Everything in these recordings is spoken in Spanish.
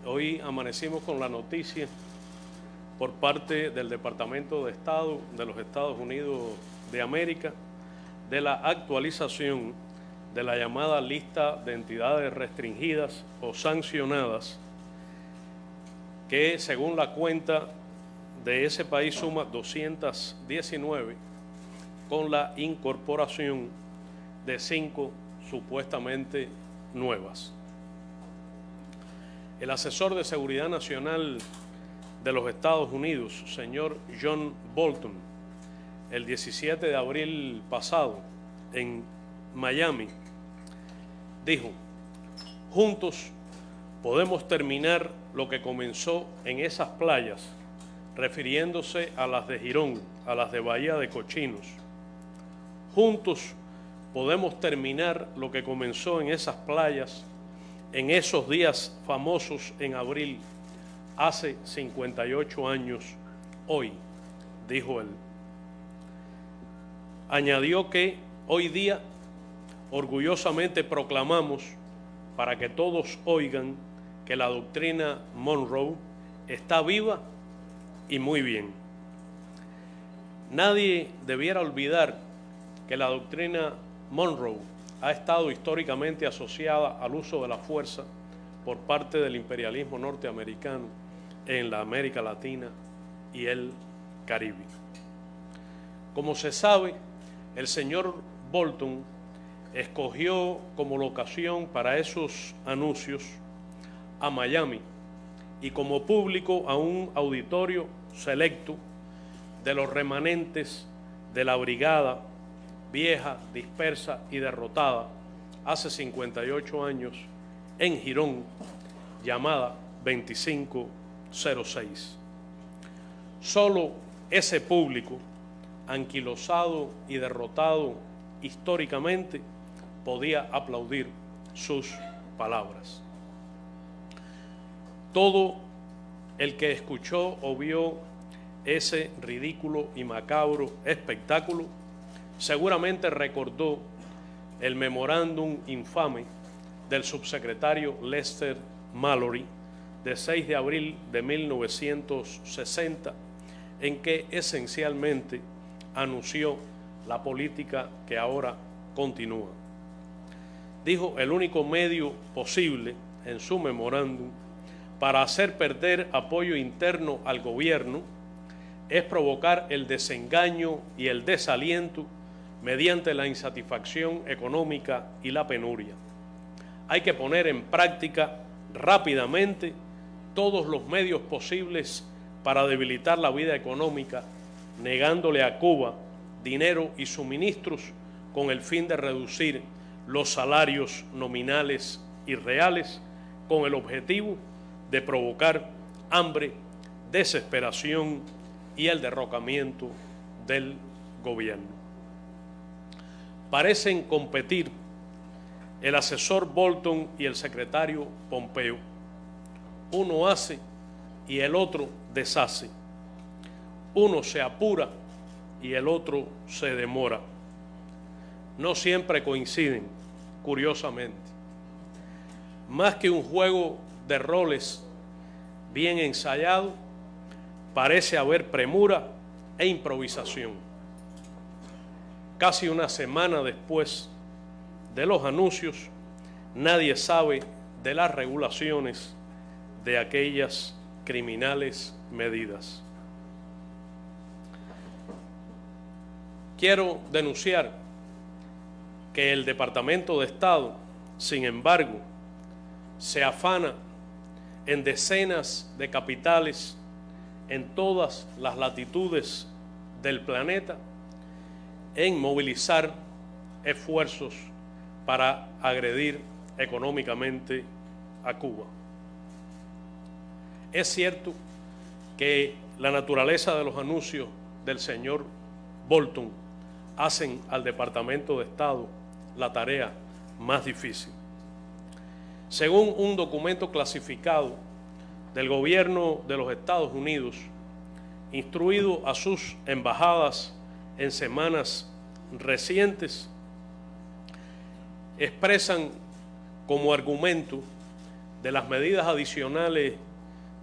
Hoy amanecimos con la noticia por parte del Departamento de Estado de los Estados Unidos de América de la actualización de la llamada lista de entidades restringidas o sancionadas, que según la cuenta de ese país suma 219, con la incorporación de 5 supuestamente nuevas. El asesor de Seguridad Nacional de los Estados Unidos, señor John Bolton, el 17 de abril pasado en Miami, dijo: juntos podemos terminar lo que comenzó en esas playas, refiriéndose a las de Girón, a las de Bahía de Cochinos. Juntos podemos terminar lo que comenzó en esas playas en esos días famosos en abril, hace 58 años hoy, dijo él. Añadió que hoy día orgullosamente proclamamos, para que todos oigan, que la doctrina Monroe está viva y muy bien. Nadie debiera olvidar que la doctrina Monroe ha estado históricamente asociada al uso de la fuerza por parte del imperialismo norteamericano en la América Latina y el Caribe. Como se sabe, el señor Bolton escogió como locación para esos anuncios a Miami y como público a un auditorio selecto de los remanentes de la brigada vieja, dispersa y derrotada hace 58 años en Girón, llamada 2506. Solo ese público, anquilosado y derrotado históricamente, podía aplaudir sus palabras. Todo el que escuchó o vio ese ridículo y macabro espectáculo seguramente recordó el memorándum infame del subsecretario Lester Mallory de 6 de abril de 1960, en que esencialmente anunció la política que ahora continúa. Dijo: el único medio posible, en su memorándum, para hacer perder apoyo interno al gobierno es provocar el desengaño y el desaliento mediante la insatisfacción económica y la penuria. Hay que poner en práctica rápidamente todos los medios posibles para debilitar la vida económica, negándole a Cuba dinero y suministros con el fin de reducir los salarios nominales y reales, con el objetivo de provocar hambre, desesperación y el derrocamiento del gobierno. Parecen competir el asesor Bolton y el secretario Pompeo. Uno hace y el otro deshace. Uno se apura y el otro se demora. No siempre coinciden, curiosamente. Más que un juego de roles bien ensayado, parece haber premura e improvisación. Casi una semana después de los anuncios, nadie sabe de las regulaciones de aquellas criminales medidas. Quiero denunciar que el Departamento de Estado, sin embargo, se afana en decenas de capitales en todas las latitudes del planeta en movilizar esfuerzos para agredir económicamente a Cuba. Es cierto que la naturaleza de los anuncios del señor Bolton hacen al Departamento de Estado la tarea más difícil. Según un documento clasificado del gobierno de los Estados Unidos, instruido a sus embajadas en semanas recientes, expresan como argumento de las medidas adicionales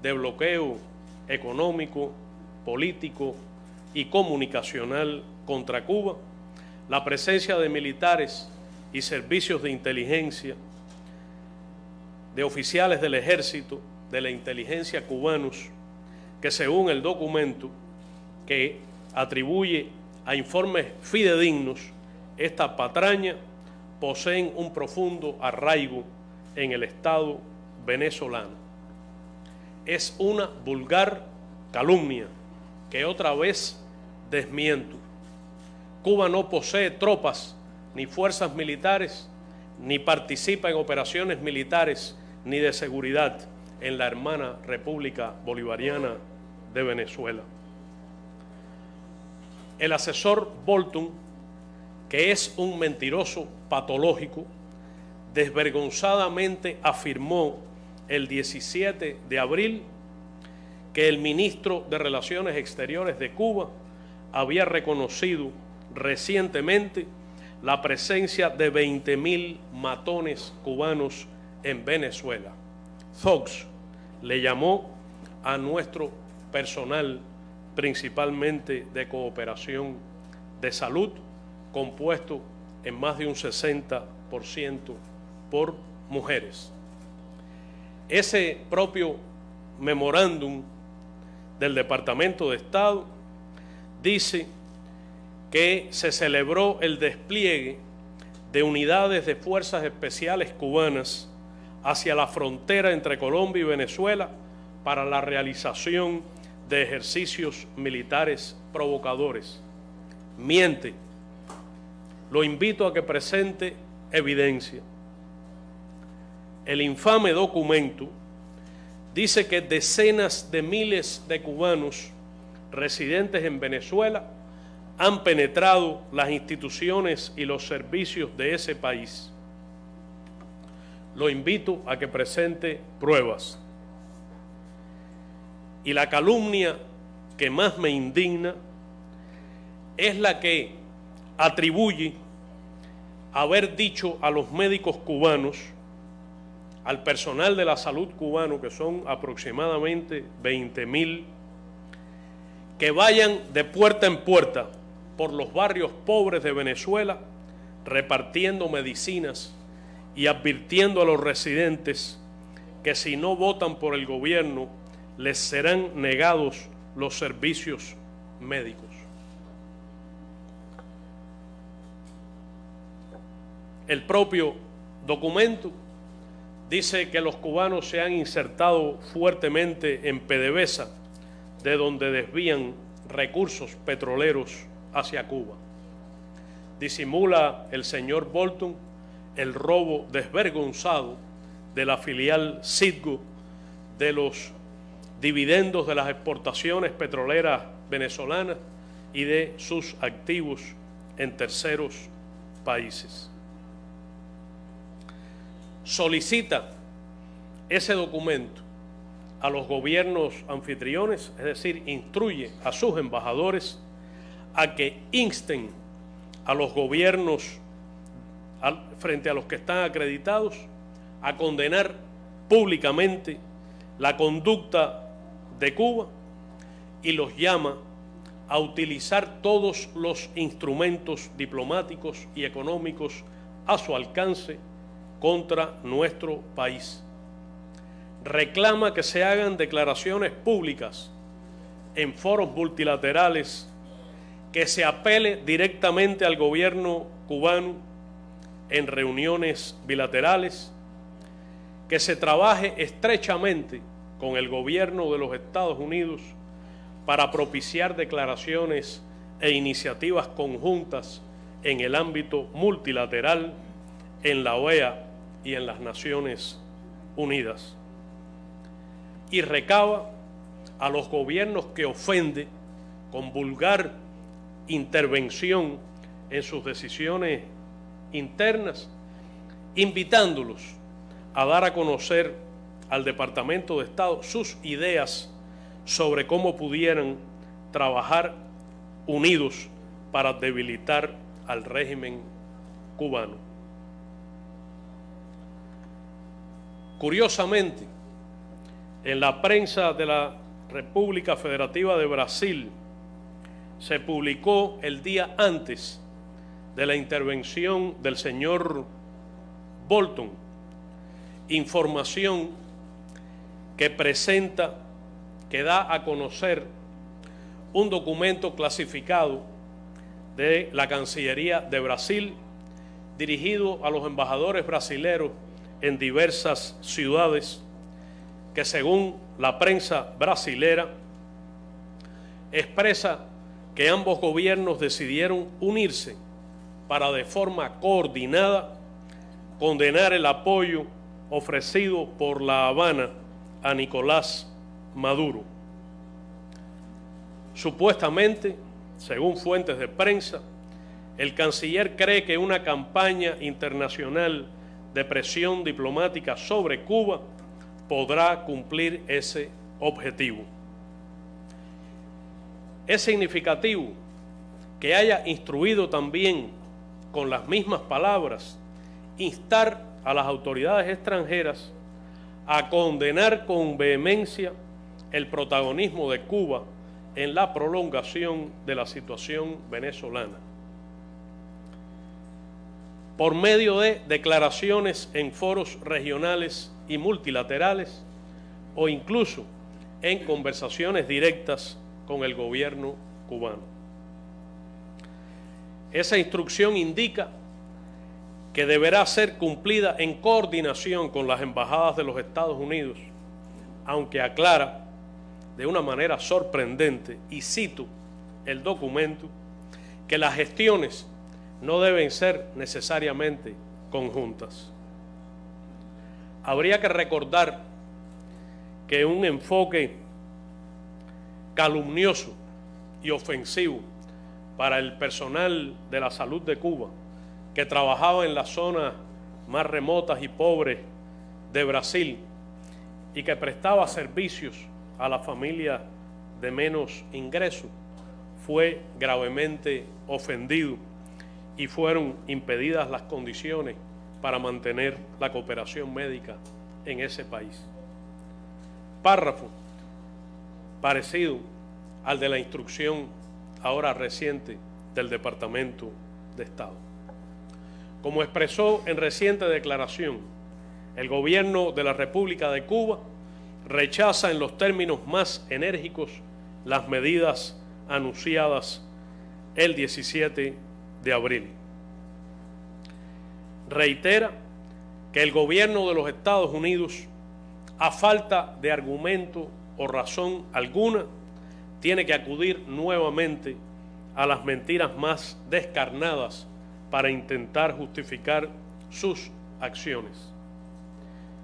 de bloqueo económico, político y comunicacional contra Cuba, la presencia de militares y servicios de inteligencia, de oficiales del ejército, de la inteligencia cubanos, que según el documento que atribuye a informes fidedignos esta patraña, poseen un profundo arraigo en el Estado venezolano. Es una vulgar calumnia que otra vez desmiento. Cuba no posee tropas ni fuerzas militares, ni participa en operaciones militares ni de seguridad en la hermana República Bolivariana de Venezuela. El asesor Bolton, que es un mentiroso patológico, desvergonzadamente afirmó el 17 de abril que el ministro de Relaciones Exteriores de Cuba había reconocido recientemente la presencia de 20.000 matones cubanos en Venezuela. Fox le llamó a nuestro personal, principalmente de cooperación de salud, compuesto en más de un 60% por mujeres. Ese propio memorándum del Departamento de Estado dice que se celebró el despliegue de unidades de fuerzas especiales cubanas hacia la frontera entre Colombia y Venezuela para la realización de ejercicios militares provocadores. Miente. Lo invito a que presente evidencia. El infame documento dice que decenas de miles de cubanos residentes en Venezuela han penetrado las instituciones y los servicios de ese país. Lo invito a que presente pruebas. Y la calumnia que más me indigna es la que atribuye haber dicho a los médicos cubanos, al personal de la salud cubano, que son aproximadamente 20.000, que vayan de puerta en puerta por los barrios pobres de Venezuela, repartiendo medicinas y advirtiendo a los residentes que si no votan por el gobierno, les serán negados los servicios médicos. El propio documento dice que los cubanos se han insertado fuertemente en PDVSA, de donde desvían recursos petroleros hacia Cuba. Disimula el señor Bolton el robo desvergonzado de la filial Citgo de los dividendos de las exportaciones petroleras venezolanas y de sus activos en terceros países. Solicita ese documento a los gobiernos anfitriones, es decir, instruye a sus embajadores a que insten a los gobiernos frente a los que están acreditados a condenar públicamente la conducta de Cuba y los llama a utilizar todos los instrumentos diplomáticos y económicos a su alcance contra nuestro país. Reclama que se hagan declaraciones públicas en foros multilaterales, que se apele directamente al gobierno cubano en reuniones bilaterales, que se trabaje estrechamente con el gobierno de los Estados Unidos para propiciar declaraciones e iniciativas conjuntas en el ámbito multilateral, en la OEA y en las Naciones Unidas. Y recaba a los gobiernos que ofende con vulgar intervención en sus decisiones internas, invitándolos a dar a conocer al Departamento de Estado sus ideas sobre cómo pudieran trabajar unidos para debilitar al régimen cubano. Curiosamente, en la prensa de la República Federativa de Brasil se publicó el día antes de la intervención del señor Bolton información que presenta, que da a conocer un documento clasificado de la Cancillería de Brasil dirigido a los embajadores brasileños en diversas ciudades, que según la prensa brasilera expresa que ambos gobiernos decidieron unirse para de forma coordinada condenar el apoyo ofrecido por La Habana a Nicolás Maduro. Supuestamente, según fuentes de prensa, el canciller cree que una campaña internacional de presión diplomática sobre Cuba podrá cumplir ese objetivo. Es significativo que haya instruido también, con las mismas palabras, instar a las autoridades extranjeras a condenar con vehemencia el protagonismo de Cuba en la prolongación de la situación venezolana, por medio de declaraciones en foros regionales y multilaterales o incluso en conversaciones directas con el gobierno cubano. Esa instrucción indica que deberá ser cumplida en coordinación con las embajadas de los Estados Unidos, aunque aclara de una manera sorprendente, y cito el documento, que las gestiones no deben ser necesariamente conjuntas. Habría que recordar que un enfoque calumnioso y ofensivo para el personal de la salud de Cuba, que trabajaba en las zonas más remotas y pobres de Brasil y que prestaba servicios a la familia de menos ingresos, fue gravemente ofendido y fueron impedidas las condiciones para mantener la cooperación médica en ese país. Párrafo parecido al de la instrucción ahora reciente del Departamento de Estado. Como expresó en reciente declaración, el gobierno de la República de Cuba rechaza en los términos más enérgicos las medidas anunciadas el 17 de abril. Reitera que el gobierno de los Estados Unidos, a falta de argumento o razón alguna, tiene que acudir nuevamente a las mentiras más descarnadas para intentar justificar sus acciones.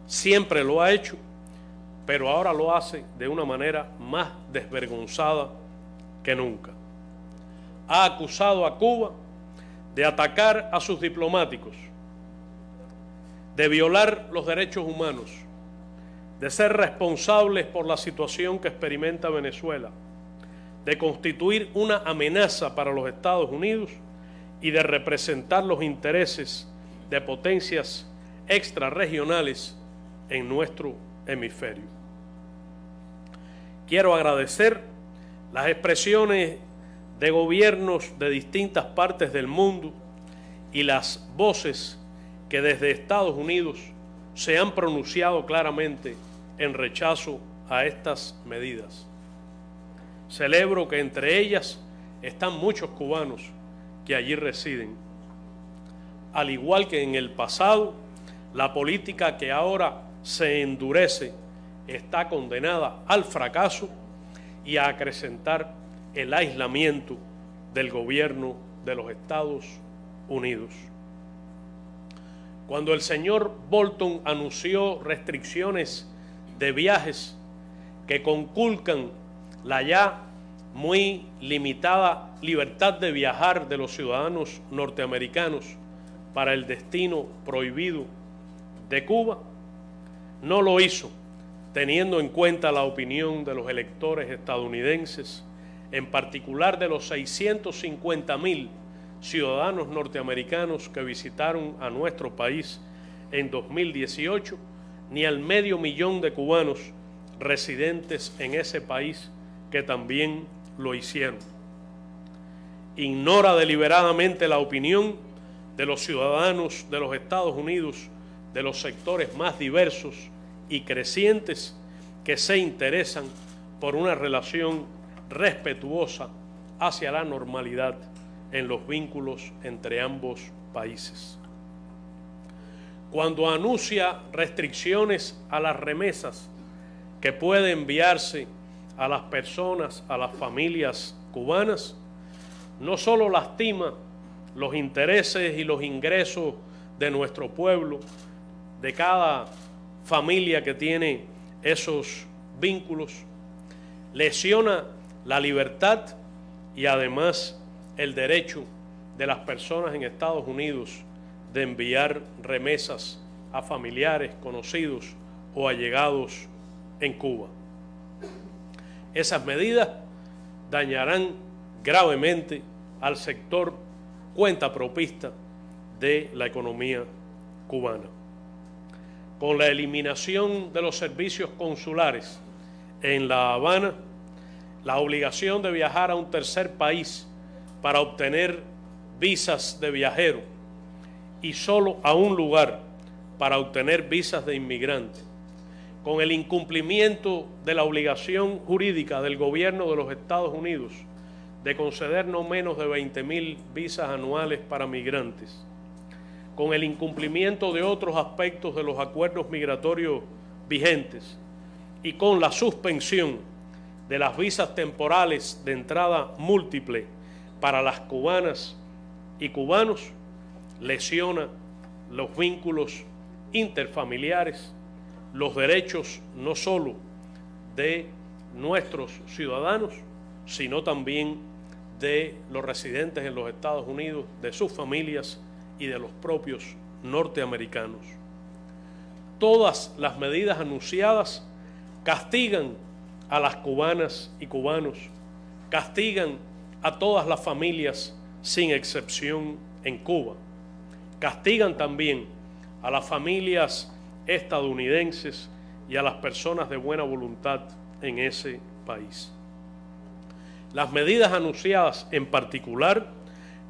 Siempre lo ha hecho, pero ahora lo hace de una manera más desvergonzada que nunca. Ha acusado a Cuba de atacar a sus diplomáticos, de violar los derechos humanos, de ser responsables por la situación que experimenta Venezuela, de constituir una amenaza para los Estados Unidos y de representar los intereses de potencias extrarregionales en nuestro hemisferio. Quiero agradecer las expresiones de gobiernos de distintas partes del mundo y las voces que desde Estados Unidos se han pronunciado claramente en rechazo a estas medidas. Celebro que entre ellas están muchos cubanos que allí residen. Al igual que en el pasado, la política que ahora se endurece está condenada al fracaso y a acrecentar el aislamiento del gobierno de los Estados Unidos. Cuando el señor Bolton anunció restricciones de viajes que conculcan la ya muy limitada libertad de viajar de los ciudadanos norteamericanos para el destino prohibido de Cuba, no lo hizo teniendo en cuenta la opinión de los electores estadounidenses, en particular de los 650,000 ciudadanos norteamericanos que visitaron a nuestro país en 2018 ni al 500.000 de cubanos residentes en ese país que también lo hicieron. Ignora deliberadamente la opinión de los ciudadanos de los Estados Unidos, de los sectores más diversos y crecientes que se interesan por una relación respetuosa hacia la normalidad en los vínculos entre ambos países. Cuando anuncia restricciones a las remesas que puede enviarse a las personas, a las familias cubanas, no solo lastima los intereses y los ingresos de nuestro pueblo, de cada familia que tiene esos vínculos, lesiona la libertad y además el derecho de las personas en Estados Unidos de enviar remesas a familiares, conocidos o allegados en Cuba. Esas medidas dañarán gravemente al sector cuentapropista de la economía cubana. Con la eliminación de los servicios consulares en La Habana, la obligación de viajar a un tercer país para obtener visas de viajero y solo a un lugar para obtener visas de inmigrante, con el incumplimiento de la obligación jurídica del gobierno de los Estados Unidos de conceder no menos de 20.000 visas anuales para migrantes, con el incumplimiento de otros aspectos de los acuerdos migratorios vigentes y con la suspensión de las visas temporales de entrada múltiple para las cubanas y cubanos, lesiona los vínculos interfamiliares, los derechos no solo de nuestros ciudadanos, sino también de los residentes en los Estados Unidos, de sus familias y de los propios norteamericanos. Todas las medidas anunciadas castigan a las cubanas y cubanos, castigan a todas las familias sin excepción en Cuba, castigan también a las familias estadounidenses y a las personas de buena voluntad en ese país. Las medidas anunciadas en particular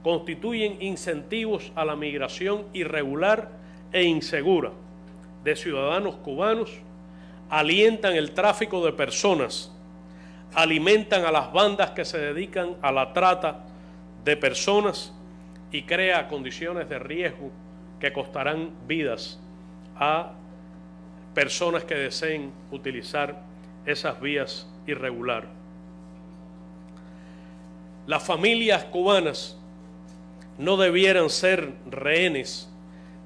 constituyen incentivos a la migración irregular e insegura de ciudadanos cubanos, alientan el tráfico de personas, alimentan a las bandas que se dedican a la trata de personas y crea condiciones de riesgo que costarán vidas a personas que deseen utilizar esas vías irregulares. Las familias cubanas no debieran ser rehenes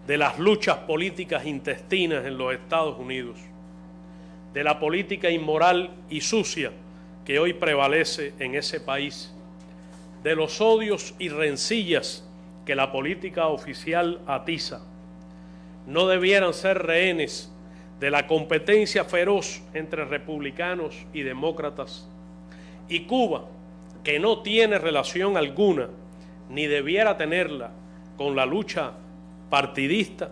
de las luchas políticas intestinas en los Estados Unidos, de la política inmoral y sucia que hoy prevalece en ese país, de los odios y rencillas que la política oficial atiza. No debieran ser rehenes de la competencia feroz entre republicanos y demócratas. Y Cuba, que no tiene relación alguna, ni debiera tenerla, con la lucha partidista,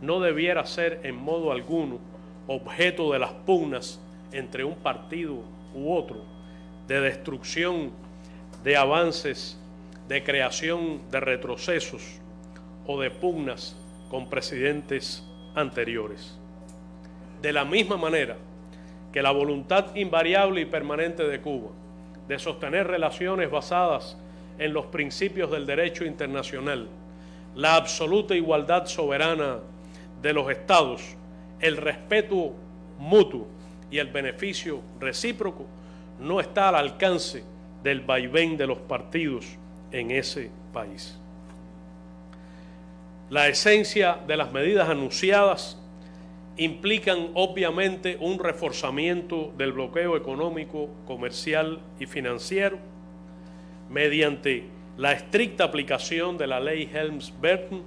no debiera ser en modo alguno objeto de las pugnas entre un partido u otro, de destrucción de avances, de creación de retrocesos o de pugnas con presidentes anteriores. De la misma manera que la voluntad invariable y permanente de Cuba de sostener relaciones basadas en los principios del derecho internacional, la absoluta igualdad soberana de los estados, el respeto mutuo y el beneficio recíproco, no está al alcance del vaivén de los partidos en ese país. La esencia de las medidas anunciadas implican obviamente un reforzamiento del bloqueo económico, comercial y financiero mediante la estricta aplicación de la ley Helms-Burton,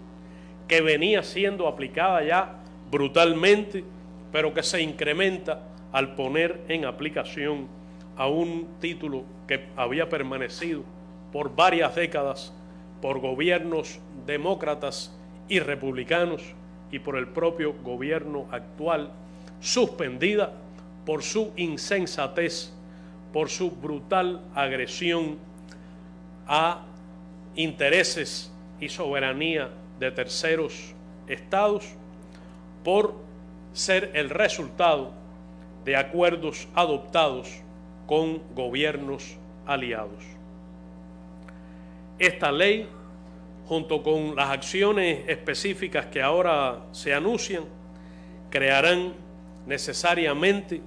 que venía siendo aplicada ya brutalmente, pero que se incrementa al poner en aplicación a un título que había permanecido por varias décadas por gobiernos demócratas y republicanos y por el propio gobierno actual suspendida por su insensatez, por su brutal agresión a intereses y soberanía de terceros estados, por ser el resultado de acuerdos adoptados con gobiernos aliados. Esta ley, junto con las acciones específicas que ahora se anuncian, crearán necesariamente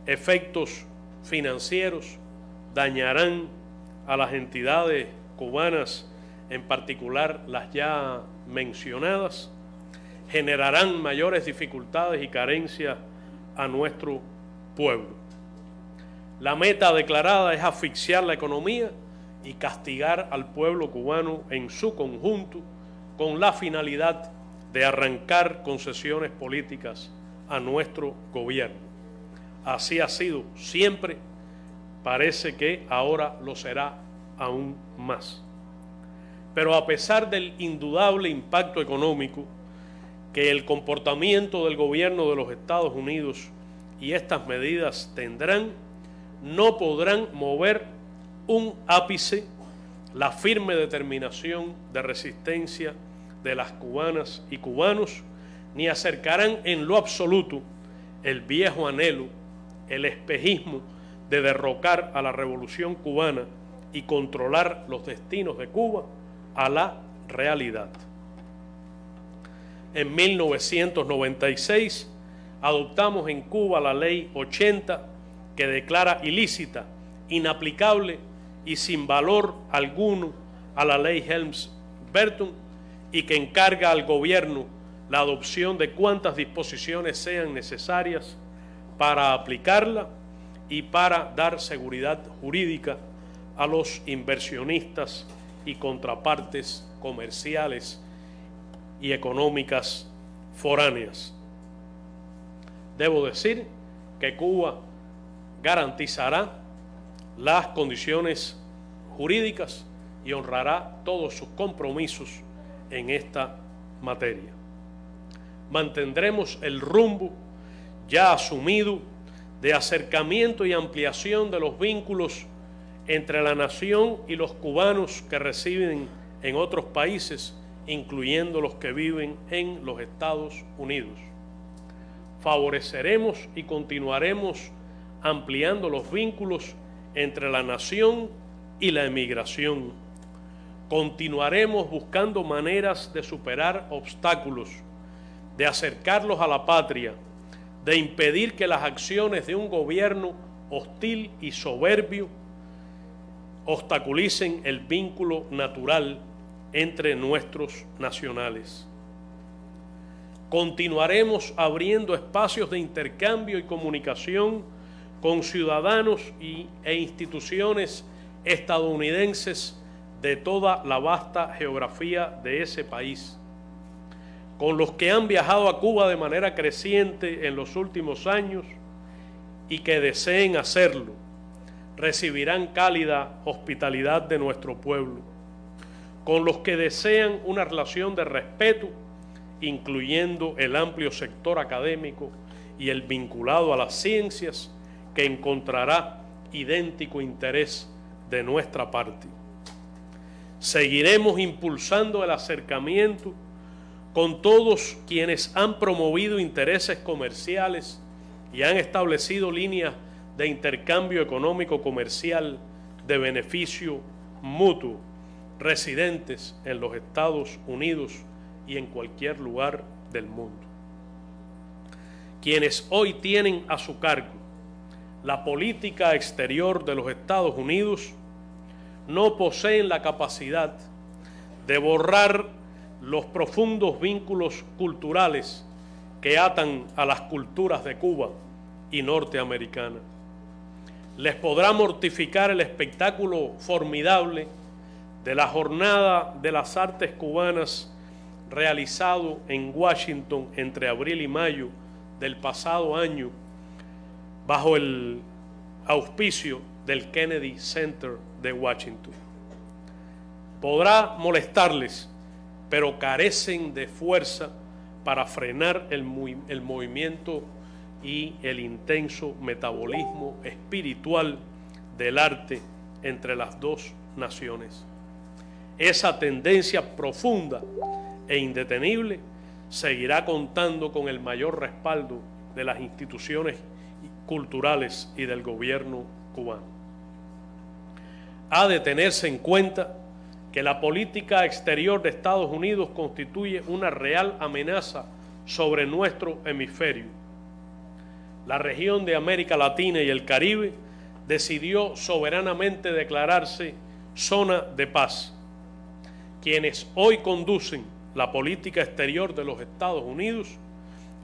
efectos financieros, dañarán a las entidades cubanas, en particular las ya mencionadas, generarán mayores dificultades y carencias a nuestro pueblo. La meta declarada es asfixiar la economía y castigar al pueblo cubano en su conjunto, con la finalidad de arrancar concesiones políticas a nuestro gobierno. Así ha sido siempre, parece que ahora lo será aún más. Pero a pesar del indudable impacto económico que el comportamiento del gobierno de los Estados Unidos y estas medidas tendrán, no podrán mover un ápice la firme determinación de resistencia de las cubanas y cubanos, ni acercarán en lo absoluto el viejo anhelo, el espejismo de derrocar a la revolución cubana y controlar los destinos de Cuba a la realidad. En 1996 adoptamos en Cuba la Ley 80, que declara ilícita, inaplicable y sin valor alguno a la Ley Helms-Burton, y que encarga al gobierno la adopción de cuantas disposiciones sean necesarias para aplicarla y para dar seguridad jurídica a los inversionistas y contrapartes comerciales y económicas foráneas. Debo decir que Cuba garantizará las condiciones jurídicas y honrará todos sus compromisos en esta materia. Mantendremos el rumbo ya asumido de acercamiento y ampliación de los vínculos entre la nación y los cubanos que residen en otros países, incluyendo los que viven en los Estados Unidos. Favoreceremos y continuaremos ampliando los vínculos entre la nación y la emigración. Continuaremos buscando maneras de superar obstáculos, de acercarlos a la patria, de impedir que las acciones de un gobierno hostil y soberbio obstaculicen el vínculo natural entre nuestros nacionales. Continuaremos abriendo espacios de intercambio y comunicación con ciudadanos e instituciones estadounidenses de toda la vasta geografía de ese país, con los que han viajado a Cuba de manera creciente en los últimos años y que deseen hacerlo. Recibirán cálida hospitalidad de nuestro pueblo, con los que desean una relación de respeto, incluyendo el amplio sector académico y el vinculado a las ciencias, que encontrará idéntico interés de nuestra parte. Seguiremos impulsando el acercamiento con todos quienes han promovido intereses comerciales y han establecido líneas de intercambio económico comercial de beneficio mutuo, residentes en los Estados Unidos y en cualquier lugar del mundo. Quienes hoy tienen a su cargo la política exterior de los Estados Unidos no poseen la capacidad de borrar los profundos vínculos culturales que atan a las culturas de Cuba y norteamericana. Les podrá mortificar el espectáculo formidable de la Jornada de las Artes Cubanas realizado en Washington entre abril y mayo del pasado año bajo el auspicio del Kennedy Center de Washington. Podrá molestarles, pero carecen de fuerza para frenar el movimiento y el intenso metabolismo espiritual del arte entre las dos naciones. Esa tendencia profunda e indetenible seguirá contando con el mayor respaldo de las instituciones culturales y del gobierno cubano. Ha de tenerse en cuenta que la política exterior de Estados Unidos constituye una real amenaza sobre nuestro hemisferio. La región de América Latina y el Caribe decidió soberanamente declararse zona de paz. Quienes hoy conducen la política exterior de los Estados Unidos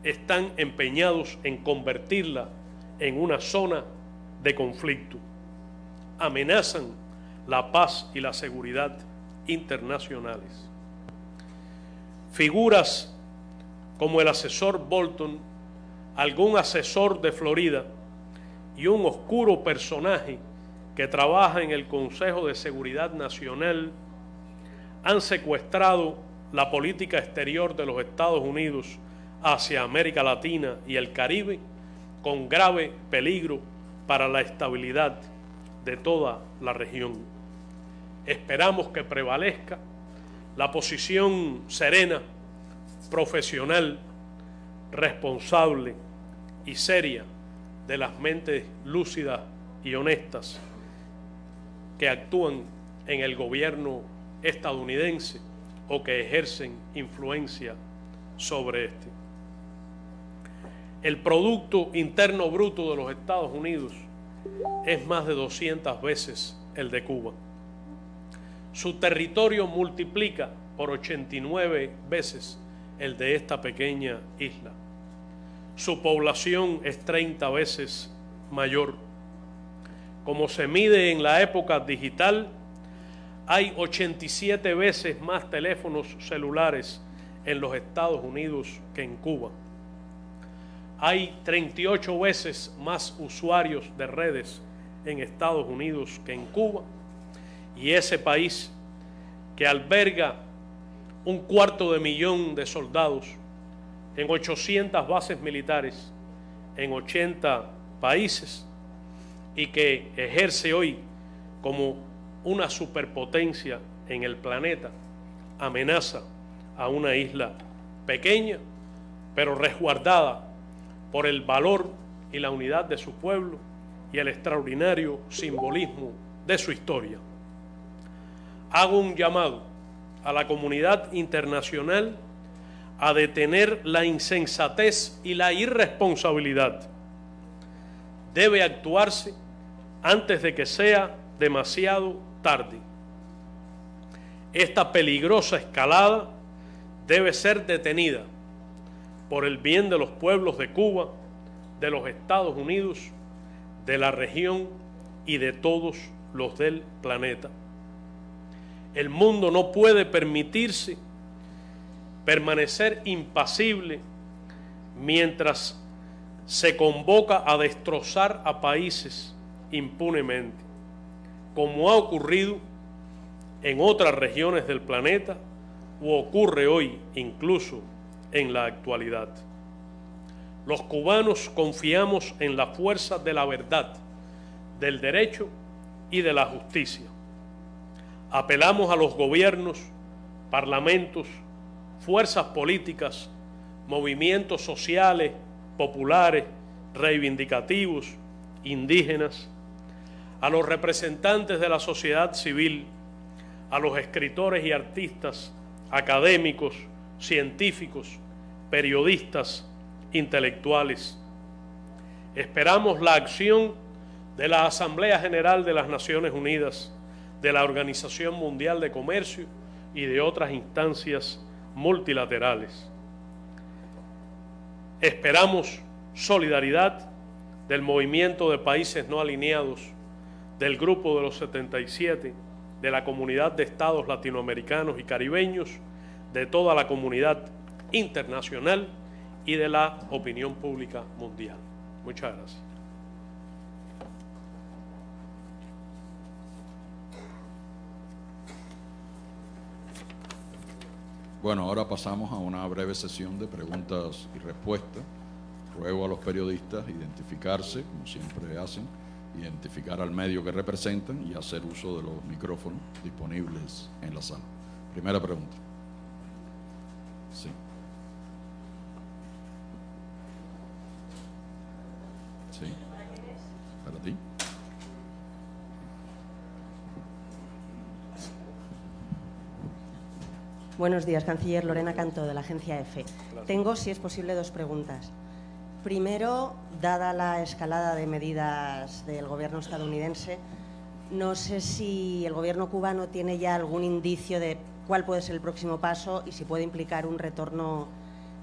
están empeñados en convertirla en una zona de conflicto. Amenazan la paz y la seguridad internacionales. Figuras como el asesor Bolton, algún asesor de Florida y un oscuro personaje que trabaja en el Consejo de Seguridad Nacional han secuestrado la política exterior de los Estados Unidos hacia América Latina y el Caribe con grave peligro para la estabilidad de toda la región. Esperamos que prevalezca la posición serena, profesional, responsable y seria de las mentes lúcidas y honestas que actúan en el gobierno estadounidense o que ejercen influencia sobre este. El Producto Interno Bruto de los Estados Unidos es más de 200 veces el de Cuba. Su territorio multiplica por 89 veces el de esta pequeña isla. Su población es 30 veces mayor. Como se mide en la época digital, hay 87 veces más teléfonos celulares en los Estados Unidos que en Cuba. Hay 38 veces más usuarios de redes en Estados Unidos que en Cuba, y ese país que alberga 250,000 de soldados en 800 bases militares en 80 países y que ejerce hoy como una superpotencia en el planeta, amenaza a una isla pequeña pero resguardada por el valor y la unidad de su pueblo y el extraordinario simbolismo de su historia. Hago un llamado a la comunidad internacional a detener la insensatez y la irresponsabilidad. Debe actuarse antes de que sea demasiado tarde. Esta peligrosa escalada debe ser detenida por el bien de los pueblos de Cuba, de los Estados Unidos, de la región y de todos los del planeta. El mundo no puede permitirse permanecer impasible mientras se convoca a destrozar a países impunemente, como ha ocurrido en otras regiones del planeta o ocurre hoy incluso en la actualidad. Los cubanos confiamos en la fuerza de la verdad, del derecho y de la justicia. Apelamos a los gobiernos, parlamentos, fuerzas políticas, movimientos sociales, populares, reivindicativos, indígenas, a los representantes de la sociedad civil, a los escritores y artistas, académicos, científicos, periodistas, intelectuales. Esperamos la acción de la Asamblea General de las Naciones Unidas, de la Organización Mundial de Comercio y de otras instancias multilaterales. Esperamos solidaridad del movimiento de países no alineados, del Grupo de los 77, de la Comunidad de Estados Latinoamericanos y Caribeños, de toda la comunidad internacional y de la opinión pública mundial. Muchas gracias. Bueno, ahora pasamos a una breve sesión de preguntas y respuestas. ruego a los periodistas identificarse, como siempre hacen, identificar al medio que representan y hacer uso de los micrófonos disponibles en la sala. Primera pregunta. Sí. Sí. Para ti. Buenos días, canciller. Lorena Cantó, de la agencia EFE. Gracias. Tengo, si es posible, dos preguntas. Primero, dada la escalada de medidas del gobierno estadounidense, no sé si el gobierno cubano tiene ya algún indicio de cuál puede ser el próximo paso y si puede implicar un retorno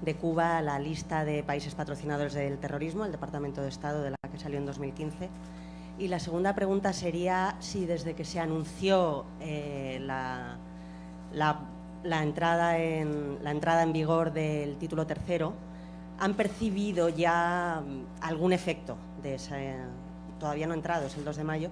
de Cuba a la lista de países patrocinadores del terrorismo, el Departamento de Estado, de la que salió en 2015. Y la segunda pregunta sería si desde que se anunció la entrada en vigor del título tercero, ¿han percibido ya algún efecto de ese? Todavía no ha entrado, es el 2 de mayo,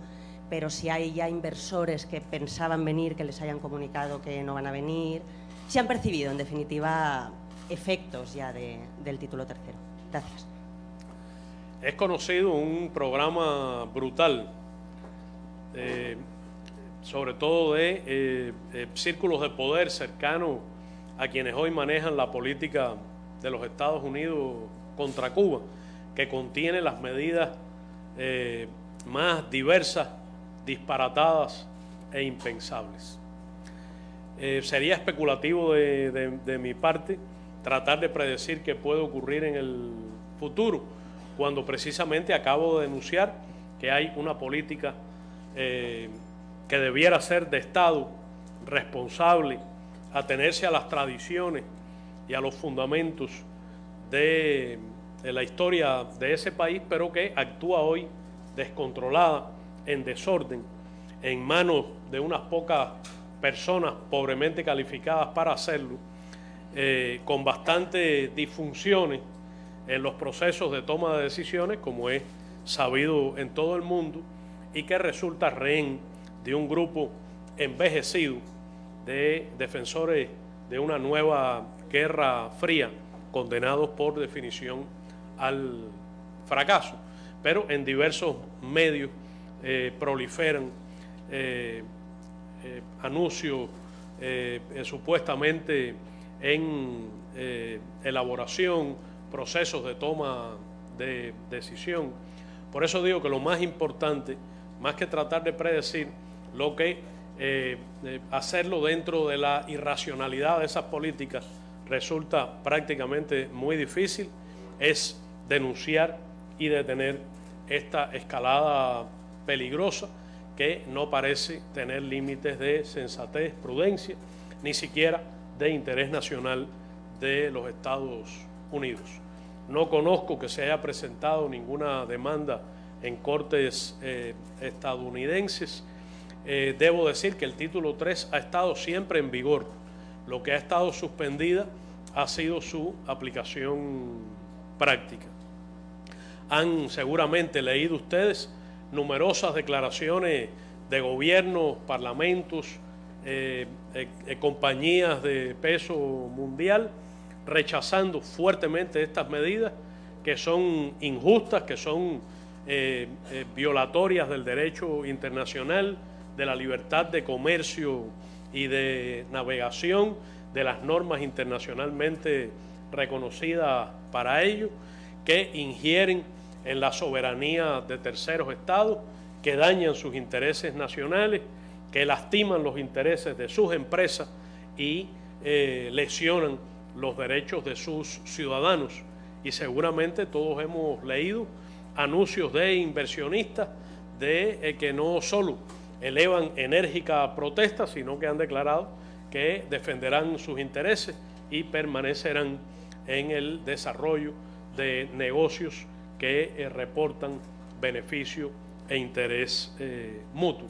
pero si hay ya inversores que pensaban venir, que les hayan comunicado que no van a venir, si han percibido, en definitiva, efectos ya del título tercero. Gracias. Es conocido un programa brutal, sobre todo de círculos de poder cercanos a quienes hoy manejan la política de los Estados Unidos contra Cuba, que contiene las medidas más diversas, disparatadas e impensables. Sería especulativo de mi parte tratar de predecir qué puede ocurrir en el futuro, cuando precisamente acabo de denunciar que hay una política que debiera ser de Estado responsable, atenerse a las tradiciones y a los fundamentos de la historia de ese país, pero que actúa hoy descontrolada, en desorden, en manos de unas pocas personas pobremente calificadas para hacerlo, con bastantes disfunciones en los procesos de toma de decisiones, como es sabido en todo el mundo, y que resulta rehén de un grupo envejecido de defensores de una nueva guerra fría, condenados por definición al fracaso. Pero en diversos medios proliferan anuncios supuestamente en elaboración, procesos de toma de decisión. Por eso digo que lo más importante, más que tratar de predecir, lo que hacerlo dentro de la irracionalidad de esas políticas resulta prácticamente muy difícil, es denunciar y detener esta escalada peligrosa que no parece tener límites de sensatez, prudencia, ni siquiera de interés nacional de los Estados Unidos. No conozco que se haya presentado ninguna demanda en cortes estadounidenses. Debo decir que el título 3 ha estado siempre en vigor. Lo que ha estado suspendida ha sido su aplicación práctica. Han seguramente leído ustedes numerosas declaraciones de gobiernos, parlamentos, compañías de peso mundial rechazando fuertemente estas medidas que son injustas, que son violatorias del derecho internacional, de la libertad de comercio y de navegación, de las normas internacionalmente reconocidas para ello, que ingieren en la soberanía de terceros estados, que dañan sus intereses nacionales, que lastiman los intereses de sus empresas y lesionan los derechos de sus ciudadanos. Y seguramente todos hemos leído anuncios de inversionistas que no solo elevan enérgica protesta, sino que han declarado que defenderán sus intereses y permanecerán en el desarrollo de negocios que reportan beneficio e interés mutuo.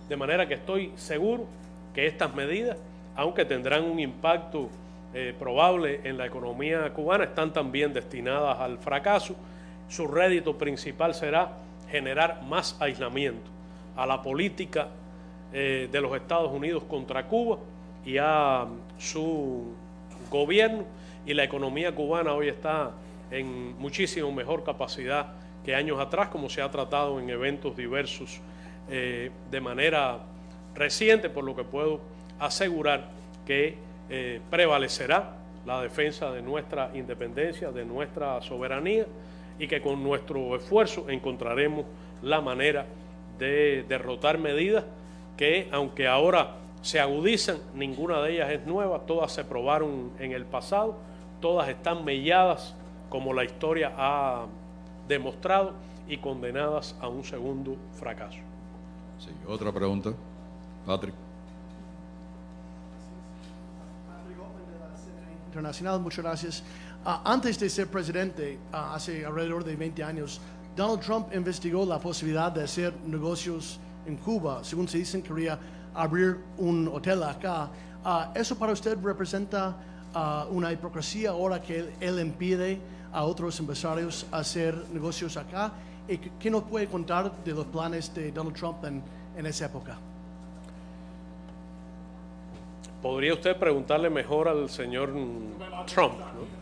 De manera que estoy seguro que estas medidas, aunque tendrán un impacto probable en la economía cubana, están también destinadas al fracaso. Su rédito principal será generar más aislamiento a la política de los Estados Unidos contra Cuba y a su gobierno, y la economía cubana hoy está en muchísimo mejor capacidad que años atrás, como se ha tratado en eventos diversos de manera reciente, por lo que puedo asegurar que prevalecerá la defensa de nuestra independencia, de nuestra soberanía, y que con nuestro esfuerzo encontraremos la manera de derrotar medidas que, aunque ahora se agudizan, ninguna de ellas es nueva, todas se probaron en el pasado, todas están melladas, como la historia ha demostrado, y condenadas a un segundo fracaso. Sí, otra pregunta. Patrick. Internacional, muchas gracias. Antes de ser presidente, hace alrededor de 20 años, Donald Trump investigó la posibilidad de hacer negocios en Cuba. Según se dicen, quería abrir un hotel acá. ¿Eso para usted representa una hipocresía ahora que él impide a otros empresarios hacer negocios acá? ¿Y qué nos puede contar de los planes de Donald Trump en esa época? Podría usted preguntarle mejor al señor Trump, ¿no?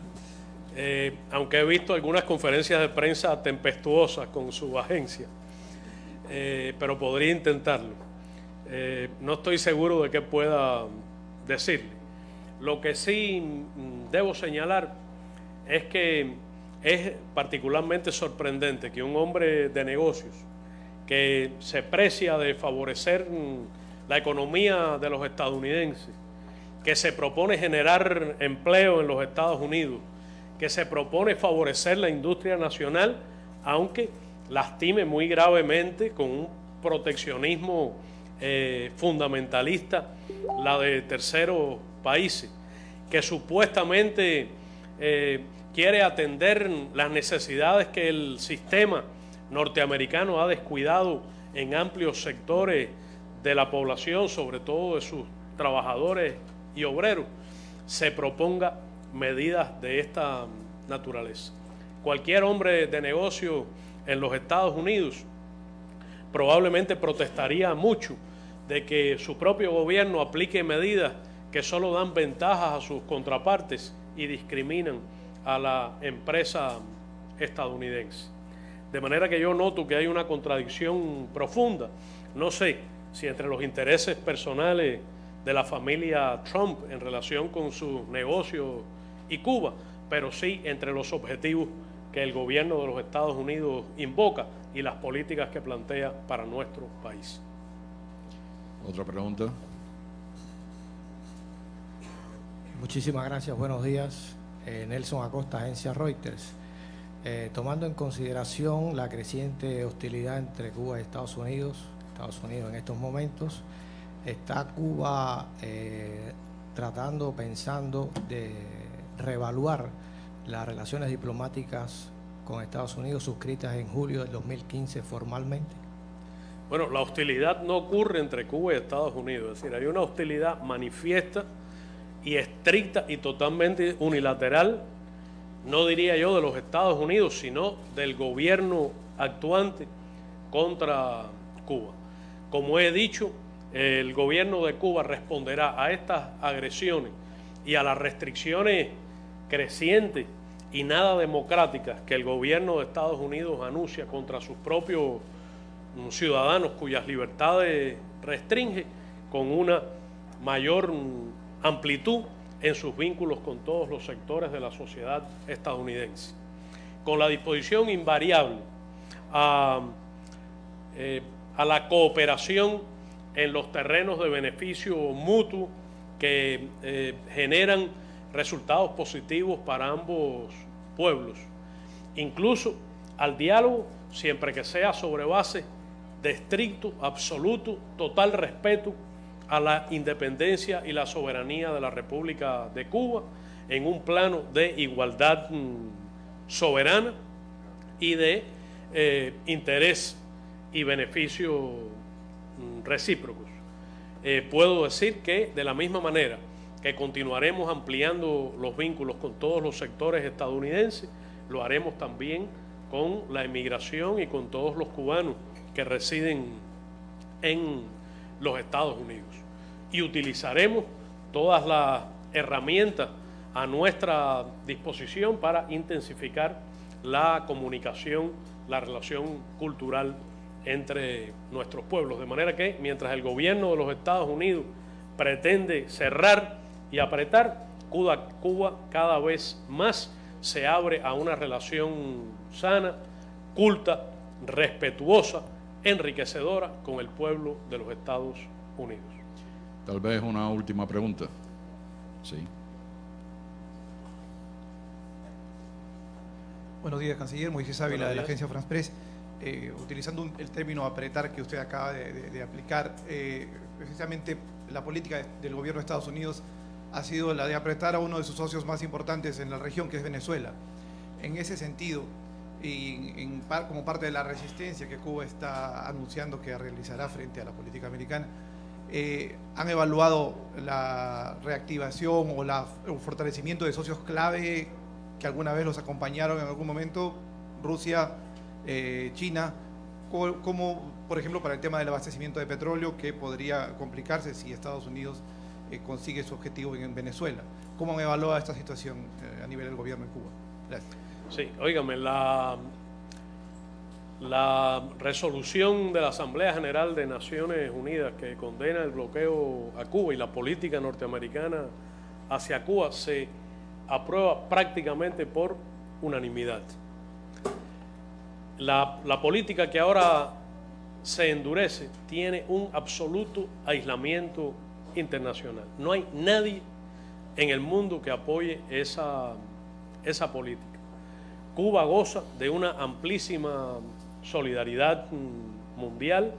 Aunque he visto algunas conferencias de prensa tempestuosas con su agencia, pero podría intentarlo. No estoy seguro de qué pueda decirle. Lo que sí debo señalar es que es particularmente sorprendente que un hombre de negocios que se precia de favorecer la economía de los estadounidenses, que se propone generar empleo en los Estados Unidos, que se propone favorecer la industria nacional, aunque lastime muy gravemente con un proteccionismo fundamentalista la de terceros países, que supuestamente quiere atender las necesidades que el sistema norteamericano ha descuidado en amplios sectores de la población, sobre todo de sus trabajadores y obreros, se proponga medidas de esta naturaleza. Cualquier hombre de negocio en los Estados Unidos probablemente protestaría mucho de que su propio gobierno aplique medidas que solo dan ventajas a sus contrapartes y discriminan a la empresa estadounidense. De manera que yo noto que hay una contradicción profunda. No sé si entre los intereses personales de la familia Trump en relación con sus negocios y Cuba, pero sí entre los objetivos que el gobierno de los Estados Unidos invoca y las políticas que plantea para nuestro país. Otra pregunta. Muchísimas gracias, buenos días. Nelson Acosta, agencia Reuters. Tomando en consideración la creciente hostilidad entre Cuba y Estados Unidos en estos momentos, ¿está Cuba pensando de reevaluar las relaciones diplomáticas con Estados Unidos suscritas en julio del 2015 formalmente? Bueno, la hostilidad no ocurre entre Cuba y Estados Unidos, es decir, hay una hostilidad manifiesta y estricta y totalmente unilateral, no diría yo de los Estados Unidos, sino del gobierno actuante contra Cuba. Como he dicho, el gobierno de Cuba responderá a estas agresiones y a las restricciones crecientes y nada democráticas que el gobierno de Estados Unidos anuncia contra sus propios ciudadanos cuyas libertades restringe, con una mayor amplitud en sus vínculos con todos los sectores de la sociedad estadounidense, con la disposición invariable a la cooperación en los terrenos de beneficio mutuo que generan resultados positivos para ambos pueblos, incluso al diálogo, siempre que sea sobre base de estricto, absoluto, total respeto a la independencia y la soberanía de la República de Cuba, en un plano de igualdad soberana y de interés y beneficio recíprocos. Puedo decir que de la misma manera que continuaremos ampliando los vínculos con todos los sectores estadounidenses, lo haremos también con la emigración y con todos los cubanos que residen en los Estados Unidos. Y utilizaremos todas las herramientas a nuestra disposición para intensificar la comunicación, la relación cultural entre nuestros pueblos. De manera que mientras el gobierno de los Estados Unidos pretende cerrar y apretar, Cuba cada vez más se abre a una relación sana, culta, respetuosa, enriquecedora con el pueblo de los Estados Unidos. Tal vez una última pregunta. Sí. Buenos días, canciller. Moisés Ávila, de la agencia France Press. Utilizando el término apretar que usted acaba de aplicar, precisamente la política del gobierno de Estados Unidos ha sido la de apretar a uno de sus socios más importantes en la región, que es Venezuela. En ese sentido, y como parte de la resistencia que Cuba está anunciando que realizará frente a la política americana, ¿han evaluado la reactivación o el fortalecimiento de socios clave que alguna vez los acompañaron en algún momento? Rusia, China, como por ejemplo para el tema del abastecimiento de petróleo, que podría complicarse si Estados Unidos consigue su objetivo en Venezuela. ¿Cómo han evaluado esta situación a nivel del gobierno en Cuba? Gracias. Sí, óigame, la resolución de la Asamblea General de Naciones Unidas que condena el bloqueo a Cuba y la política norteamericana hacia Cuba se aprueba prácticamente por unanimidad. La política que ahora se endurece tiene un absoluto aislamiento internacional. No hay nadie en el mundo que apoye esa política. Cuba goza de una amplísima solidaridad mundial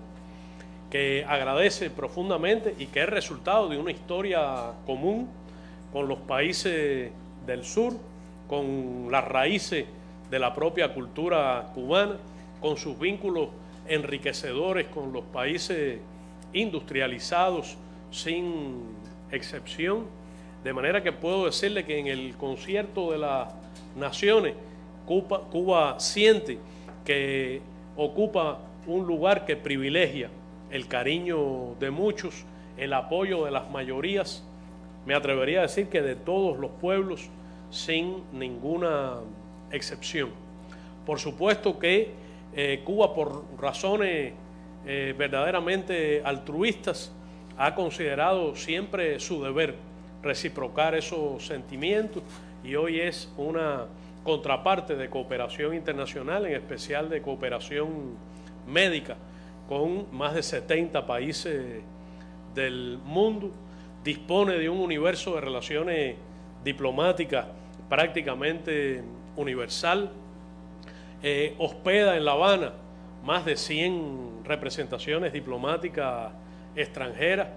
que agradece profundamente y que es resultado de una historia común con los países del sur, con las raíces de la propia cultura cubana, con sus vínculos enriquecedores con los países industrializados sin excepción, de manera que puedo decirle que en el concierto de las naciones Cuba siente que ocupa un lugar que privilegia el cariño de muchos, el apoyo de las mayorías, me atrevería a decir que de todos los pueblos sin ninguna excepción. Por supuesto que Cuba, por razones verdaderamente altruistas, ha considerado siempre su deber reciprocar esos sentimientos y hoy es una contraparte de cooperación internacional, en especial de cooperación médica, con más de 70 países del mundo. Dispone de un universo de relaciones diplomáticas prácticamente universal. Hospeda en La Habana más de 100 representaciones diplomáticas extranjeras.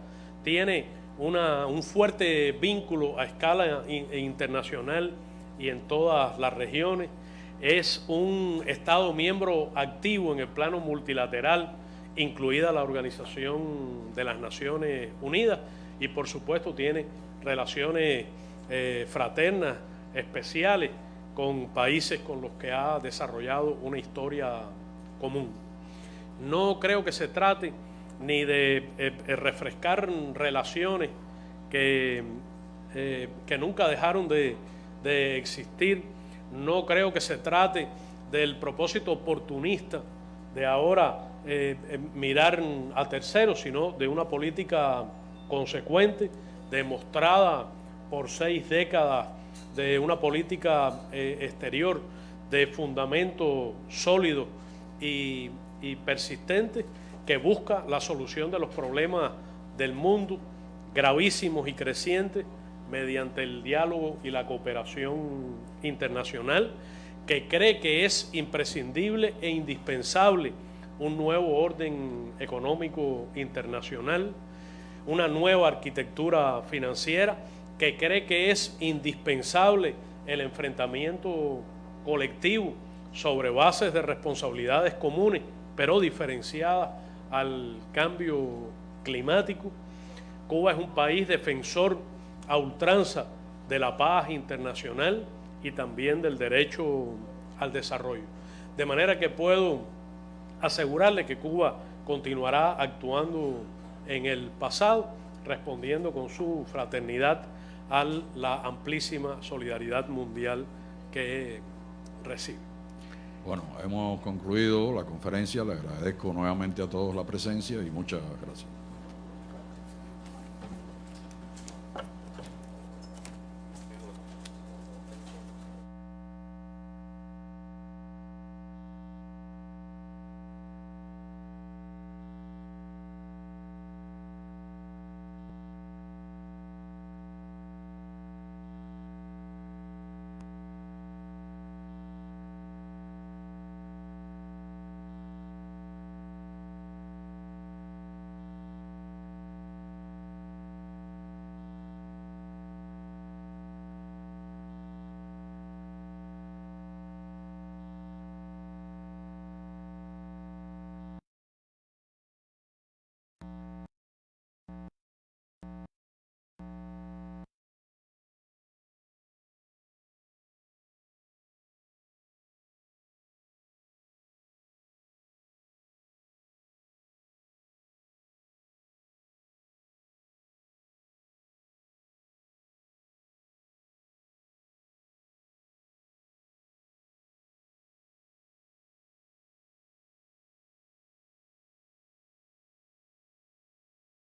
Tiene un fuerte vínculo a escala internacional y en todas las regiones. Es un Estado miembro activo en el plano multilateral, incluida la Organización de las Naciones Unidas, y por supuesto tiene relaciones fraternas, especiales, con países con los que ha desarrollado una historia común. No creo que se trate ni de refrescar relaciones que nunca dejaron de existir. No creo que se trate del propósito oportunista de ahora mirar a terceros, sino de una política consecuente, demostrada por 6 décadas de una política exterior de fundamento sólido y persistente, que busca la solución de los problemas del mundo, gravísimos y crecientes, mediante el diálogo y la cooperación internacional, que cree que es imprescindible e indispensable un nuevo orden económico internacional, una nueva arquitectura financiera, que cree que es indispensable el enfrentamiento colectivo sobre bases de responsabilidades comunes, pero diferenciadas al cambio climático. Cuba es un país defensor a ultranza de la paz internacional y también del derecho al desarrollo. De manera que puedo asegurarle que Cuba continuará actuando en el pasado, respondiendo con su fraternidad a la amplísima solidaridad mundial que recibe. Bueno, hemos concluido la conferencia. Le agradezco nuevamente a todos la presencia y muchas gracias.